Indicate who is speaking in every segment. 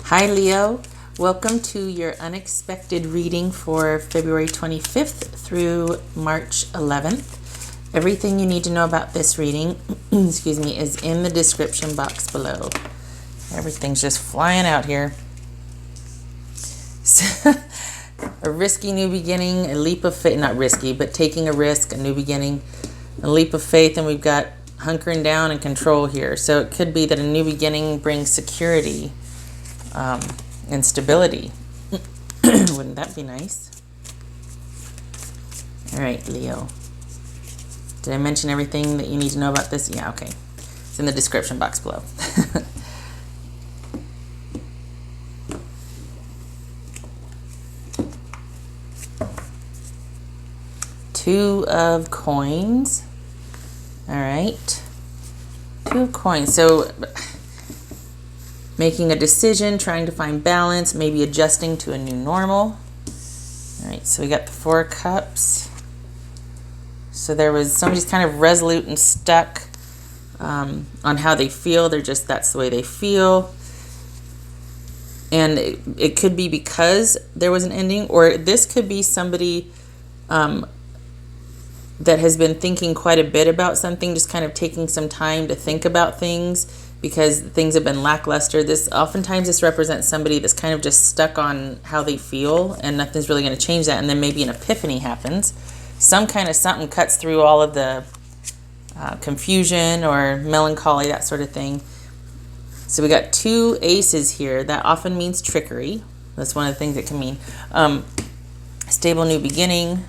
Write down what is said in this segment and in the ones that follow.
Speaker 1: Hi Leo, welcome to your unexpected reading for February 25th through March 11th. Everything you need to know about this reading, excuse me, is in the description box below. Everything's just flying out here. A risky new beginning, a leap of faith, not risky, but taking a risk, a new beginning, a leap of faith, and we've got hunkering down and control here. So it could be that a new beginning brings security and stability. Wouldn't that be nice? All right, Leo. Did I mention everything that you need to know about this? Yeah, okay. It's in the description box below. Two of coins. All right. Two of coins. So making a decision, trying to find balance, maybe adjusting to a new normal. All right, so we got the Four of Cups. So there was somebody's kind of resolute and stuck on how they feel. They're just, that's the way they feel. And it could be because there was an ending, or this could be somebody that has been thinking quite a bit about something, just kind of taking some time to think about things because things have been lackluster. Oftentimes this represents somebody that's kind of just stuck on how they feel and nothing's really going to change that. And then maybe an epiphany happens. Some kind of something cuts through all of the confusion or melancholy, that sort of thing. So we got two aces here. That often means trickery. That's one of the things it can mean. Stable new beginning.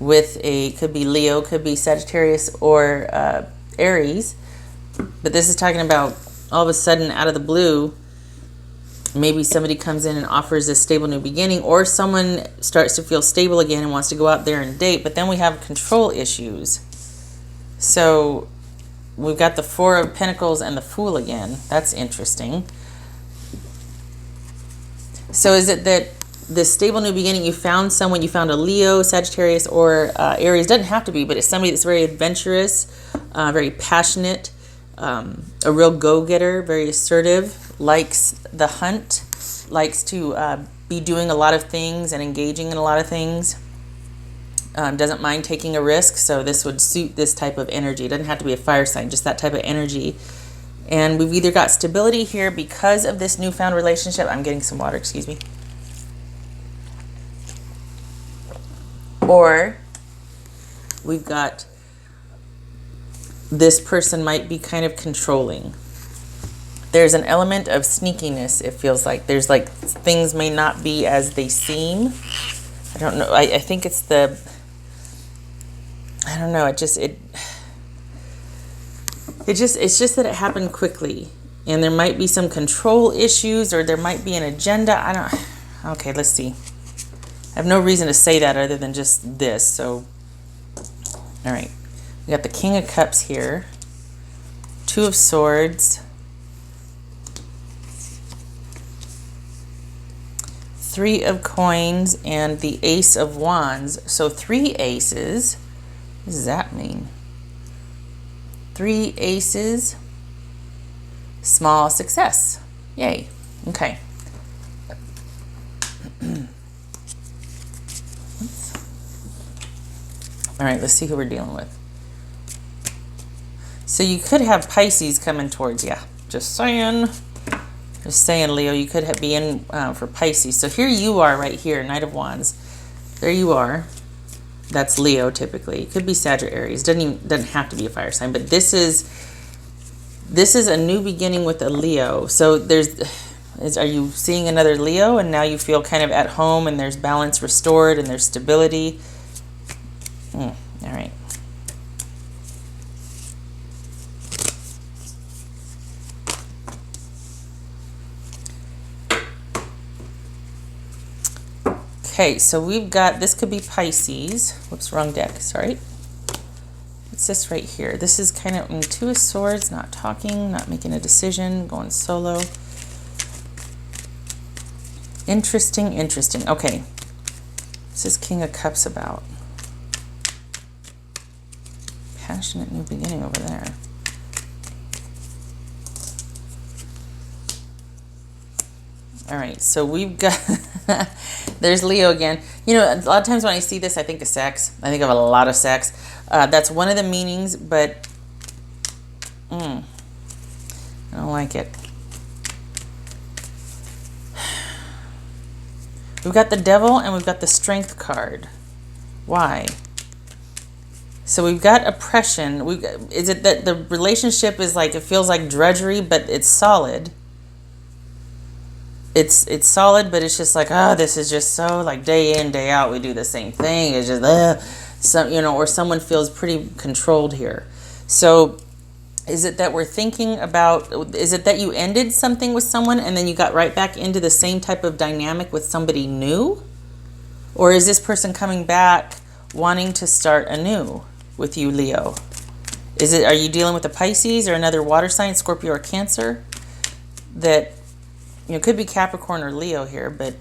Speaker 1: With could be Leo, could be Sagittarius or Aries. But this is talking about all of a sudden out of the blue, maybe somebody comes in and offers a stable new beginning, or someone starts to feel stable again and wants to go out there and date. But then we have control issues. So we've got the Four of Pentacles and the Fool again. That's interesting. So is it that this stable new beginning, you found someone, you found a Leo, Sagittarius, or Aries? Doesn't have to be, but it's somebody that's very adventurous, very passionate, a real go-getter, very assertive, likes the hunt, likes to be doing a lot of things and engaging in a lot of things, doesn't mind taking a risk. So this would suit this type of energy. It doesn't have to be a fire sign, just that type of energy. And we've either got stability here because of this newfound relationship. I'm getting some water, excuse me. Or we've got this person might be kind of controlling. There's an element of sneakiness, it feels like. There's like things may not be as they seem. I don't know. I think it's the, I don't know. It's just that it happened quickly. And there might be some control issues, or there might be an agenda. Okay, let's see. I have no reason to say that other than just this. So, all right. We got the King of Cups here. Two of Swords. Three of Coins and the Ace of Wands. So 3 aces. What does that mean? 3 aces. Small success. Yay. Okay. All right, let's see who we're dealing with. So you could have Pisces coming towards you. Just saying. Just saying, Leo, you could be in for Pisces. So here you are right here, Knight of Wands. There you are. That's Leo typically. It could be Sagittarius. Doesn't have to be a fire sign, but this is a new beginning with a Leo. So are you seeing another Leo, and now you feel kind of at home, and there's balance restored, and there's stability. All right. Okay, so we've got, this could be Pisces. Whoops, wrong deck, sorry. What's this right here? This is kind of Two of Swords, not talking, not making a decision, going solo. Interesting. Okay. What's this King of Cups about? Passionate new beginning over there. All right, so we've got, there's Leo again. You know, a lot of times when I see this, I think of sex. I think of a lot of sex. That's one of the meanings, but I don't like it. We've got the devil and we've got the strength card. Why? So we've got oppression. Is it that the relationship is like, it feels like drudgery, but it's solid? It's solid, but it's just like, oh, this is just so like day in, day out, we do the same thing. It's just, some, you know, or someone feels pretty controlled here. So is it that we're thinking about, is it that you ended something with someone and then you got right back into the same type of dynamic with somebody new? Or is this person coming back wanting to start anew with you, Leo? Are you dealing with a Pisces or another water sign, Scorpio or Cancer? That, you know, it could be Capricorn or Leo here, but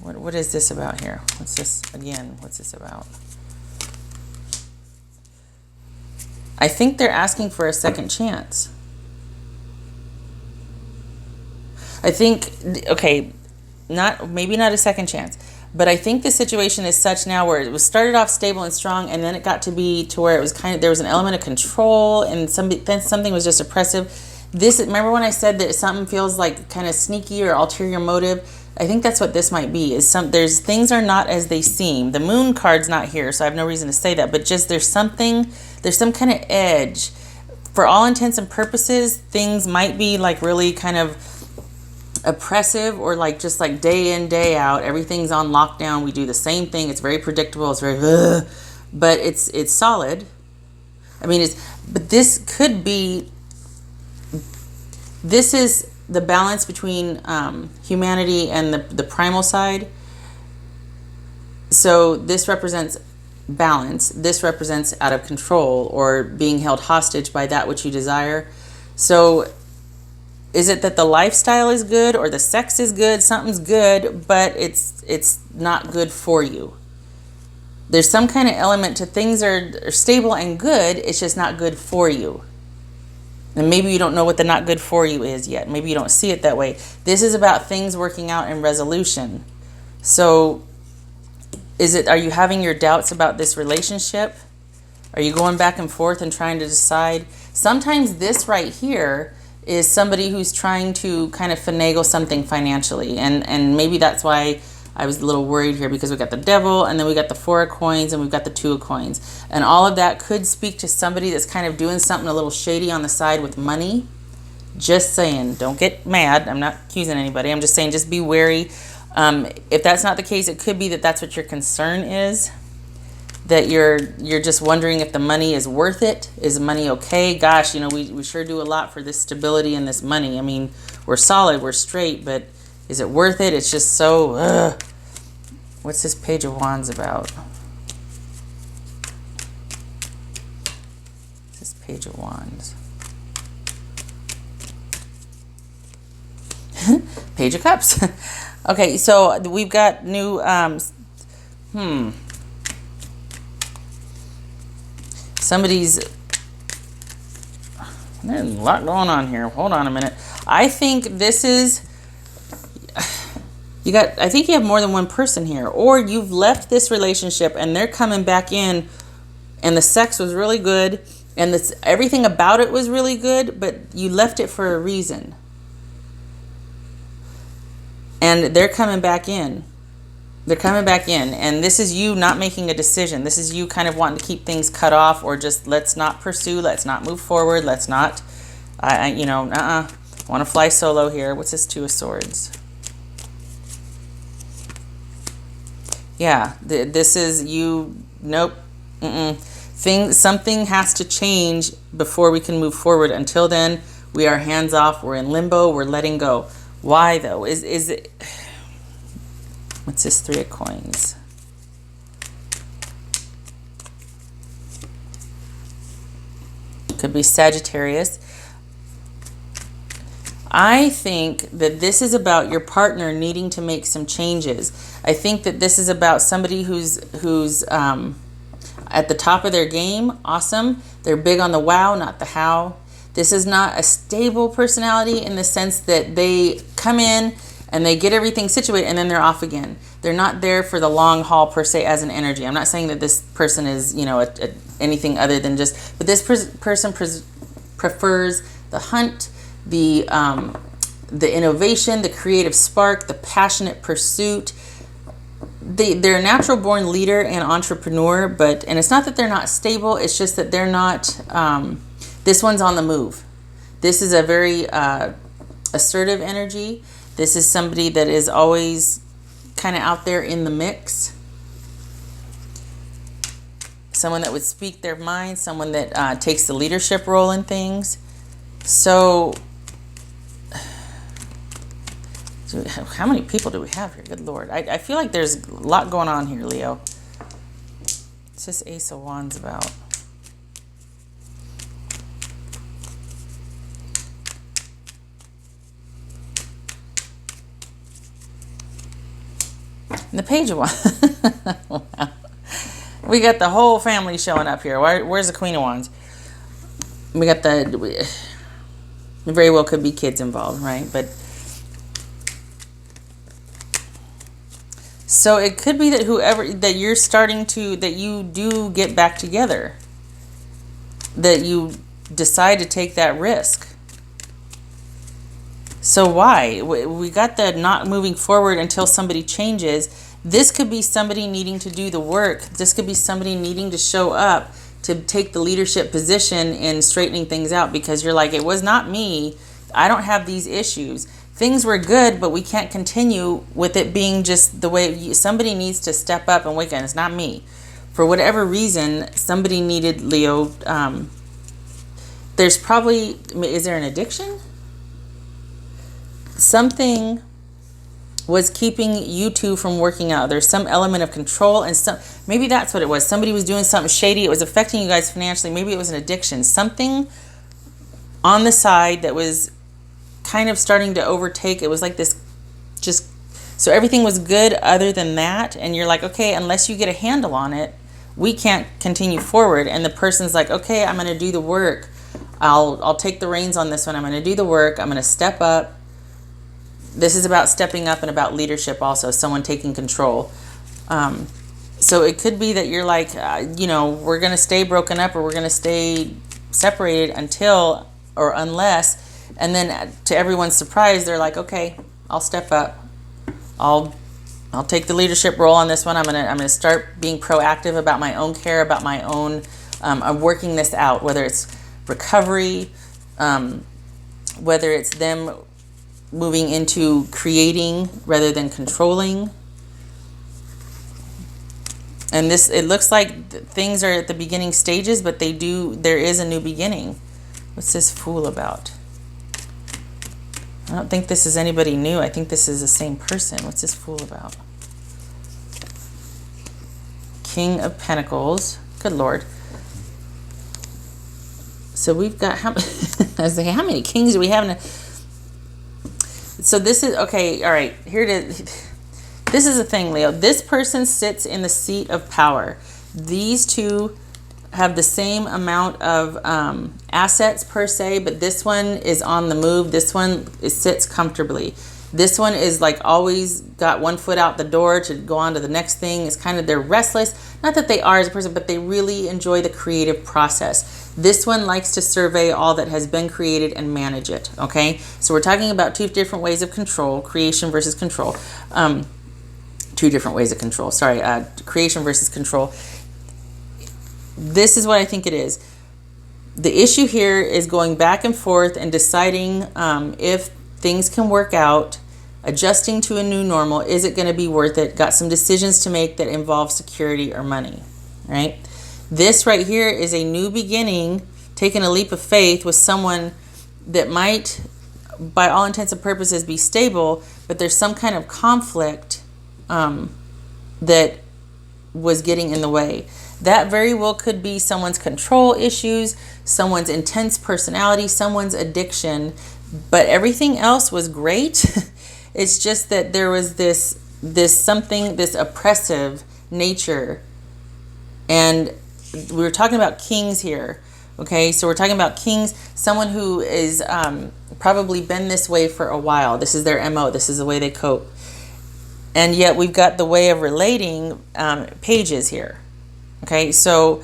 Speaker 1: what is this about here? What's this, again, what's this about? I think they're asking for a second chance. I think, okay, maybe not a second chance, but I think the situation is such now where it was started off stable and strong, and then it got to be to where it was kind of, there was an element of control, and then something was just oppressive. Remember when I said that something feels like kind of sneaky or ulterior motive? I think that's what this might be. Things are not as they seem. The moon card's not here, so I have no reason to say that, but just there's some kind of edge. For all intents and purposes, things might be like really kind of oppressive, or like just like day in, day out, everything's on lockdown, we do the same thing, it's very predictable, it's very but it's solid. I mean, but this could be, this is the balance between humanity and the primal side. So this represents balance, this represents out of control or being held hostage by that which you desire. So is it that the lifestyle is good or the sex is good, something's good, but it's not good for you? There's some kind of element to things are stable and good, it's just not good for you. And maybe you don't know what the not good for you is yet. Maybe you don't see it that way. This is about things working out in resolution. So are you having your doubts about this relationship? Are you going back and forth and trying to decide? Sometimes this right here is somebody who's trying to kind of finagle something financially. And maybe that's why I was a little worried here, because we got the devil and then we got the 4 of coins and we've got the 2 of coins. And all of that could speak to somebody that's kind of doing something a little shady on the side with money. Just saying, don't get mad. I'm not accusing anybody. I'm just saying, just be wary. If that's not the case, it could be that that's what your concern is. That you're just wondering if the money is worth it. Is money okay? Gosh, you know, we sure do a lot for this stability and this money. I mean, we're solid, we're straight, but is it worth it? It's just so, What's this Page of Wands about? What's this Page of Wands? Page of Cups. Okay, so we've got new, somebody's, there's a lot going on here. Hold on a minute. I think this is, I think you have more than one person here, or you've left this relationship and they're coming back in and the sex was really good and everything about it was really good, but you left it for a reason. And they're coming back in. They're coming back in, and this is you not making a decision. This is you kind of wanting to keep things cut off, or just let's not pursue, let's not move forward, let's not, want to fly solo here. What's this 2 of Swords? Yeah, this is you, nope, something has to change before we can move forward. Until then, we are hands off, we're in limbo, we're letting go. Why though? Is it, what's this 3 of Coins? Could be Sagittarius. I think that this is about your partner needing to make some changes. I think that this is about somebody who's at the top of their game. Awesome. They're big on the wow, not the how. This is not a stable personality in the sense that they come in and they get everything situated and then they're off again. They're not there for the long haul per se as an energy. I'm not saying that this person is, anything other than just, but this person prefers the hunt, the innovation, the creative spark, the passionate pursuit. They're a natural born leader and entrepreneur, and it's not that they're not stable, it's just that they're not, this one's on the move. This is a very assertive energy. This is somebody that is always kind of out there in the mix. Someone that would speak their mind, someone that takes the leadership role in things. So, how many people do we have here? Good Lord. I feel like there's a lot going on here, Leo. What's this Ace of Wands about? And the Page of Wands. Wow. We got the whole family showing up here. Where's the Queen of Wands? We got very well could be kids involved, right? But so it could be that that you do get back together, that you decide to take that risk. So why? We got the not moving forward until somebody changes. This could be somebody needing to do the work. This could be somebody needing to show up to take the leadership position in straightening things out, because you're like, it was not me. I don't have these issues. Things were good, but we can't continue with it being just the way. Somebody needs to step up and wake up. It's not me. For whatever reason, somebody needed Leo. There's probably, is there an addiction? Something was keeping you two from working out. There's some element of control, and maybe that's what it was. Somebody was doing something shady. It was affecting you guys financially. Maybe it was an addiction. Something on the side that was kind of starting to overtake. It was like this, so everything was good other than that, and you're like, okay, unless you get a handle on it, we can't continue forward. And the person's like, okay, I'm going to do the work. I'll take the reins on this one. I'm going to do the work. I'm going to step up. This is about stepping up and about leadership also, someone taking control. So it could be that you're like, we're going to stay broken up, or we're going to stay separated until or unless. And then to everyone's surprise, they're like, okay, I'll step up. I'll take the leadership role on this one. I'm gonna start being proactive about my own care, about my own. I'm working this out, whether it's recovery, whether it's them moving into creating rather than controlling. And it looks like things are at the beginning stages, but there is a new beginning. What's this Fool about? I don't think this is anybody new. I think this is the same person. What's this Fool about? King of Pentacles. Good Lord. So we've got, I was like, how many kings do we have? So this is, okay, all right, here it is. This is the thing, Leo. This person sits in the seat of power. These two have the same amount of assets per se, but this one is on the move. This one sits comfortably. This one is like always got one foot out the door to go on to the next thing. It's kind of, they're restless. Not that they are as a person, but they really enjoy the creative process. This one likes to survey all that has been created and manage it, okay? So we're talking about two different ways of control, creation versus control. Two different ways of control, sorry, creation versus control. This is what I think it is. The issue here is going back and forth and deciding if things can work out, adjusting to a new normal. Is it going to be worth it? Got some decisions to make that involve security or money, right? This right here is a new beginning, taking a leap of faith with someone that might, by all intents and purposes, be stable, but there's some kind of conflict that was getting in the way. That very well could be someone's control issues, someone's intense personality, someone's addiction, but everything else was great. It's just that there was this oppressive nature. And we were talking about kings here. Okay, so we're talking about kings, someone who is probably been this way for a while. This is their MO. This is the way they cope. And yet we've got the way of relating pages here. Okay, so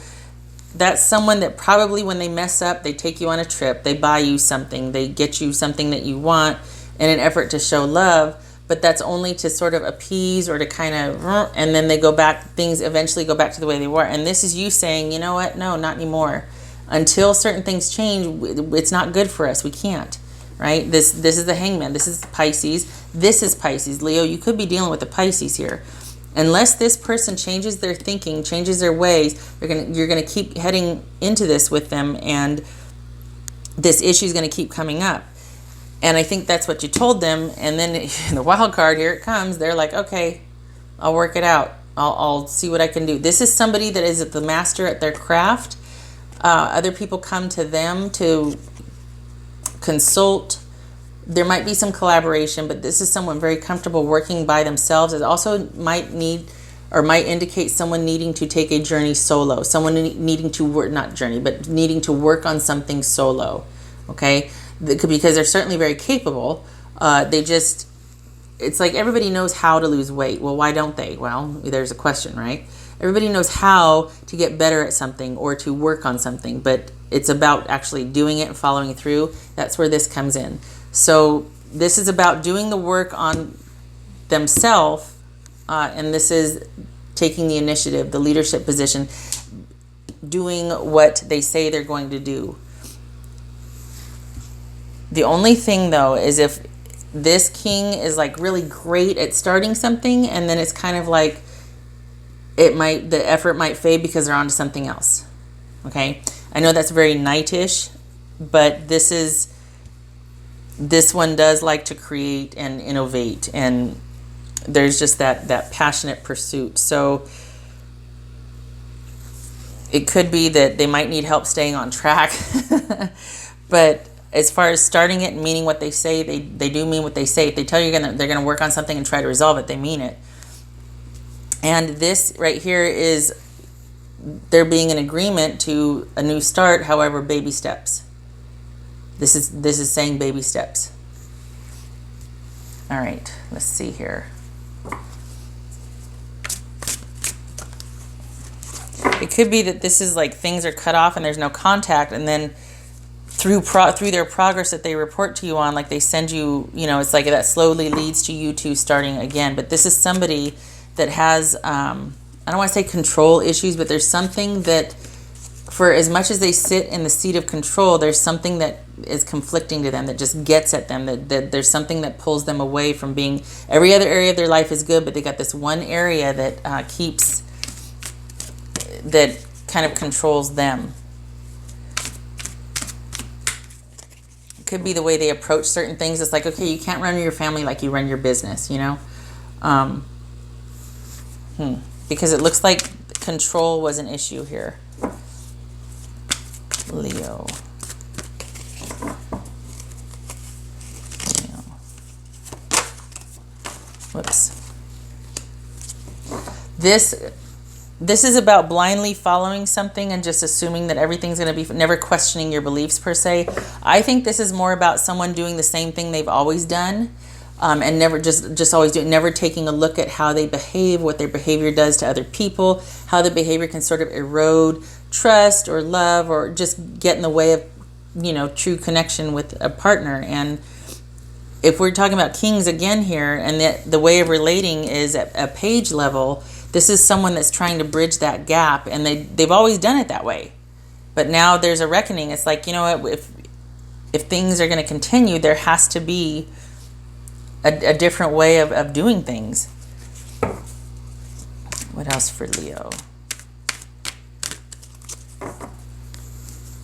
Speaker 1: that's someone that probably when they mess up, they take you on a trip, they buy you something, they get you something that you want in an effort to show love, but that's only to sort of appease or to kind of, and then they go back, things eventually go back to the way they were. And this is you saying, you know what, no, not anymore. Until certain things change, it's not good for us. We can't, right? This is the Hangman. This is Pisces. This is Pisces. Leo, you could be dealing with the Pisces here. Unless this person changes their thinking, changes their ways, you're gonna keep heading into this with them, and this issue is gonna keep coming up. And I think that's what you told them. And then the wild card, here it comes. They're like, okay, I'll work it out. I'll see what I can do. This is somebody that is the master at their craft. Other people come to them to consult. There might be some collaboration, but this is someone very comfortable working by themselves. It also might need or might indicate someone needing to take a journey solo, someone needing to work, not journey, but needing to work on something solo. Okay, because they're certainly very capable. It's like everybody knows how to lose weight. Well, why don't they? Well, there's a question, right? Everybody knows how to get better at something or to work on something, but it's about actually doing it and following through. That's where this comes in. So this is about doing the work on themselves, and this is taking the initiative, the leadership position, doing what they say they're going to do. The only thing, though, is if this king is like really great at starting something, and then it's kind of like the effort might fade because they're on to something else. Okay, I know that's very knightish, but this one does like to create and innovate, and there's just that passionate pursuit. So it could be that they might need help staying on track, but as far as starting it and meaning what they say, they do mean what they say. If they tell you they're gonna work on something and try to resolve it, they mean it. And this right here is there being an agreement to a new start, however, baby steps. This is saying baby steps. All right, let's see here. It could be that this is like things are cut off and there's no contact, and then through their progress that they report to you on, like they send you, it's like that slowly leads to you two starting again. But this is somebody that has, I don't want to say control issues, but there's something that, for as much as they sit in the seat of control, there's something that is conflicting to them, that just gets at them, that there's something that pulls them away from being, every other area of their life is good, but they got this one area that that kind of controls them. It could be the way they approach certain things. It's like, okay, you can't run your family like you run your business, because it looks like control was an issue here. Leo. Whoops. This is about blindly following something and just assuming that everything's going to be, never questioning your beliefs per se. I think this is more about someone doing the same thing they've always done, and never just always doing, never taking a look at how they behave, what their behavior does to other people, how the behavior can sort of erode trust or love, or just get in the way of, true connection with a partner. And if we're talking about kings again here, and the way of relating is at a page level, this is someone that's trying to bridge that gap, and they've always done it that way. But now there's a reckoning. It's like, if things are going to continue, there has to be a different way of doing things. What else for Leo?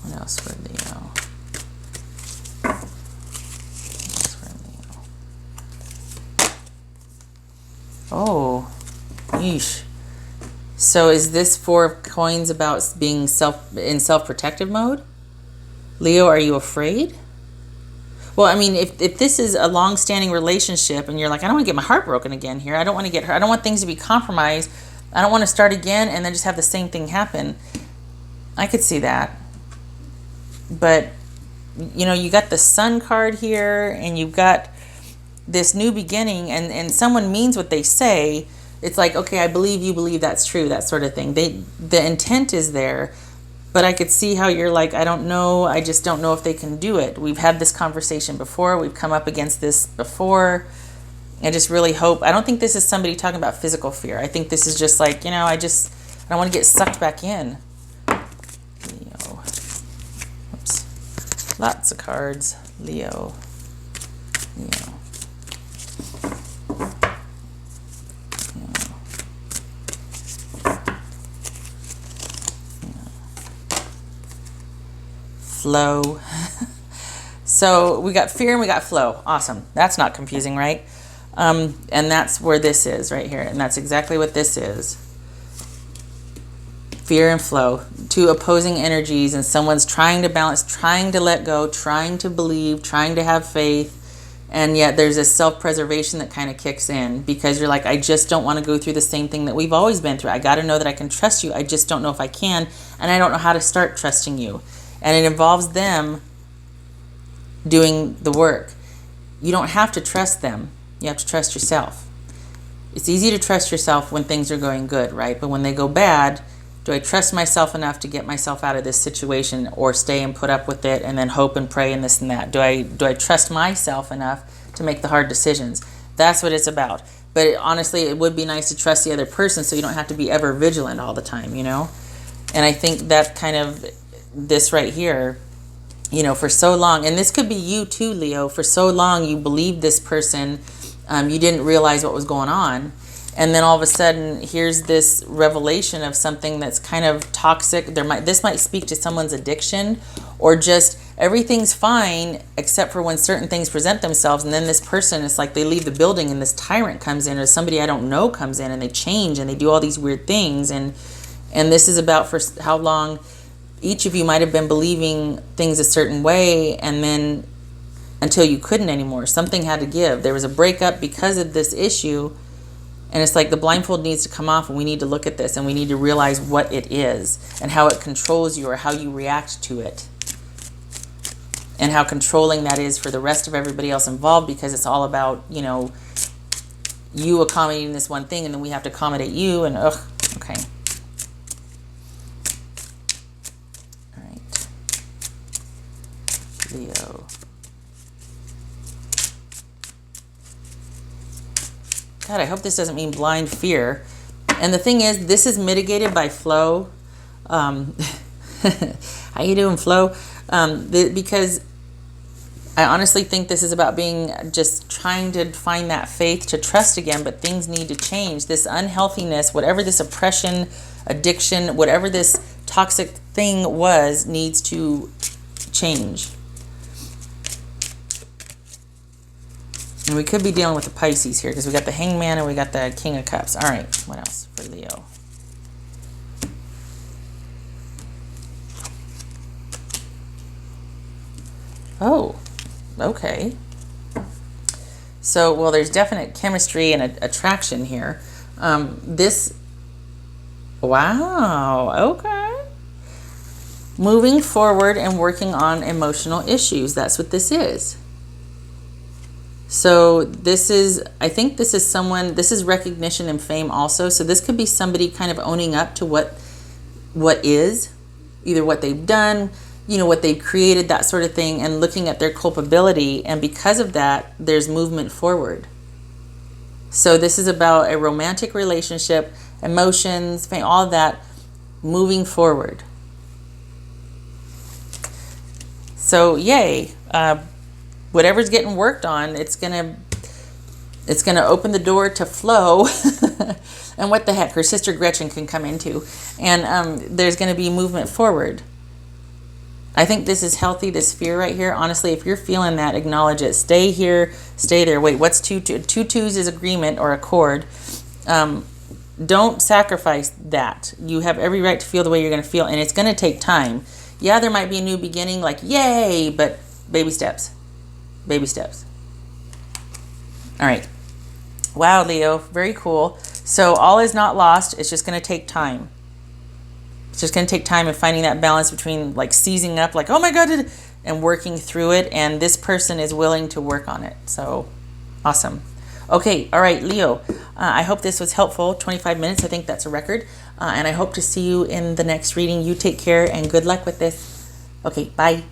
Speaker 1: What else for Leo? Oh, yeesh. So is this Four of Coins about being in self-protective mode? Leo, are you afraid? Well, I mean, if this is a long-standing relationship and you're like, I don't want to get my heart broken again here. I don't want to get hurt. I don't want things to be compromised. I don't want to start again and then just have the same thing happen. I could see that. But, you know, you got the Sun card here, and you've got this new beginning, and someone means what they say. It's like, okay, I believe you believe that's true, that sort of thing. The intent is there, but I could see how you're like, I don't know, I just don't know if they can do it. We've had this conversation before, we've come up against this before. I just really hope, I don't think this is somebody talking about physical fear. I think this is just like, you know, I don't want to get sucked back in. Leo. Oops. Lots of cards. Leo. Leo. Flow. So we got fear and we got flow. Awesome. That's not confusing, right? And that's where this is right here. And that's exactly what this is. Fear and flow. Two opposing energies, and someone's trying to balance, trying to let go, trying to believe, trying to have faith. And yet there's this self-preservation that kind of kicks in, because you're like, I just don't want to go through the same thing that we've always been through. I got to know that I can trust you. I just don't know if I can. And I don't know how to start trusting you. And it involves them doing the work. You don't have to trust them. You have to trust yourself. It's easy to trust yourself when things are going good, right? But when they go bad, do I trust myself enough to get myself out of this situation, or stay and put up with it and then hope and pray and this and that? Do I trust myself enough to make the hard decisions? That's what it's about. But honestly, it would be nice to trust the other person so you don't have to be ever vigilant all the time, you know? And I think that kind of, this right here, you know, for so long, and this could be you too, Leo, for so long you believed this person, you didn't realize what was going on, and then all of a sudden here's this revelation of something that's kind of toxic. This might speak to someone's addiction, or just everything's fine except for when certain things present themselves, and then this person, it's like they leave the building and this tyrant comes in, or somebody I don't know comes in, and they change and they do all these weird things. And this is about for how long each of you might have been believing things a certain way, and then until you couldn't anymore. Something had to give. There was a breakup because of this issue, and it's like the blindfold needs to come off, and we need to look at this, and we need to realize what it is and how it controls you, or how you react to it, and how controlling that is for the rest of everybody else involved, because it's all about, you know, you accommodating this one thing, and then we have to accommodate you, and okay. Leo. God, I hope this doesn't mean blind fear. And the thing is, this is mitigated by flow. How you doing, Flo? Because I honestly think this is about being just trying to find that faith to trust again, but things need to change. This unhealthiness, whatever this oppression, addiction, whatever this toxic thing was, needs to change. And we could be dealing with the Pisces here, because we got the Hangman and we got the King of Cups. All right, what else for Leo? Oh, okay. So, well, there's definite chemistry and attraction here. Wow, okay. Moving forward and working on emotional issues. That's what this is. So this is, I think this is someone, this is recognition and fame also. So this could be somebody kind of owning up to what is, either what they've done, you know, what they've created, that sort of thing, and looking at their culpability. And because of that, there's movement forward. So this is about a romantic relationship, emotions, fame, all of that, moving forward. So yay. Whatever's getting worked on, it's gonna open the door to flow. And what the heck, her sister Gretchen can come into, and there's gonna be movement forward. I think this is healthy, this fear right here. Honestly, if you're feeling that, acknowledge it. Stay here, stay there. Wait, what's 2 2? 2 2s is agreement or accord. Don't sacrifice that. You have every right to feel the way you're gonna feel, and it's gonna take time. Yeah, there might be a new beginning, like yay, but baby steps. Baby steps. All right. Wow, Leo, very cool. So all is not lost. It's just going to take time. It's just going to take time of finding that balance between like seizing up, like, oh my God, and working through it. And this person is willing to work on it. So awesome. Okay. All right, Leo. I hope this was helpful. 25 minutes. I think that's a record. And I hope to see you in the next reading. You take care and good luck with this. Okay. Bye.